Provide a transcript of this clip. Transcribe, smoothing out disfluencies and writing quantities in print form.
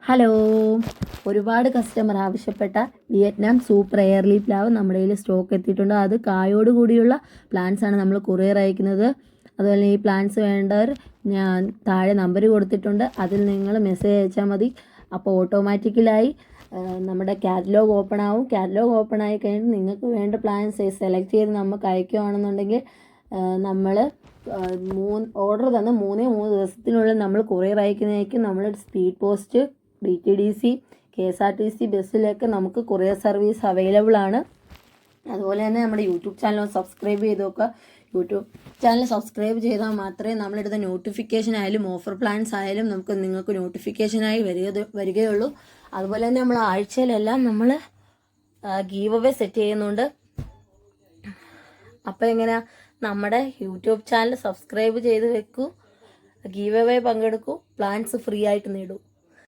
Hello, ഒരുപാട് customer ആവശ്യപ്പെട്ട Vietnam super early പ്ലാവ് നമ്മുടെ കയ്യിൽ സ്റ്റോക്ക് എത്തിയിട്ടുണ്ട്. അത് കായോട് കൂടിയുള്ള പ്ലാന്റ്സ് ആണ് നമ്മൾ കൊറിയർ അയക്കുന്നത്. അതുപോലെ ഈ പ്ലാന്റ്സ് വേണ്ടവർ ഞാൻ താഴെ നമ്പർ കൊടുത്തിട്ടുണ്ട്, അതിൽ നിങ്ങൾ മെസ്സേജ് അയച്ചാൽ മതി. അപ്പോൾ ഓട്ടോമാറ്റിക്കലായി നമ്മുടെ കാറ്റലോഗ് ഓപ്പൺ ആവും. കാറ്റലോഗ് ഓപ്പൺ ആയി കഴിഞ്ഞിട്ട് നിങ്ങൾക്ക് വേണ്ട പ്ലാന്റ്സ് സെലക്ട് ചെയ്ത് നമുക്ക് അയക്കുകയാണെന്നുണ്ടെങ്കിൽ നമ്മൾ ഓർഡർ തന്ന 3 ദിവസത്തിനുള്ളിൽ നമ്മൾ കൊറിയർ അയക്കുന്നതായിരിക്കും. നമ്മൾ സ്പീഡ് പോസ്റ്റ്, BTDC, KSRTC ബസ്സിലേക്ക് നമുക്ക് കൊറിയർ സർവീസ് അവൈലബിൾ ആണ്. അതുപോലെ തന്നെ നമ്മുടെ യൂട്യൂബ് ചാനൽ സബ്സ്ക്രൈബ് ചെയ്ത് നോക്കുക. യൂട്യൂബ് ചാനൽ സബ്സ്ക്രൈബ് ചെയ്താൽ മാത്രമേ നമ്മളെടുത്ത നോട്ടിഫിക്കേഷൻ ആയാലും ഓഫർ പ്ലാൻസ് ആയാലും നിങ്ങൾക്ക് നോട്ടിഫിക്കേഷനായി വരികയുള്ളൂ. അതുപോലെ തന്നെ നമ്മൾ ആഴ്ചയിലെല്ലാം നമ്മൾ ഗീവ് അവേ സെറ്റ് ചെയ്യുന്നുണ്ട്. അപ്പോൾ എങ്ങനെയാ, നമ്മുടെ യൂട്യൂബ് ചാനൽ സബ്സ്ക്രൈബ് ചെയ്ത് വെക്കൂ, ഗീവ് അവേ പങ്കെടുക്കൂ, പ്ലാൻസ് ഫ്രീ ആയിട്ട് നേടൂ.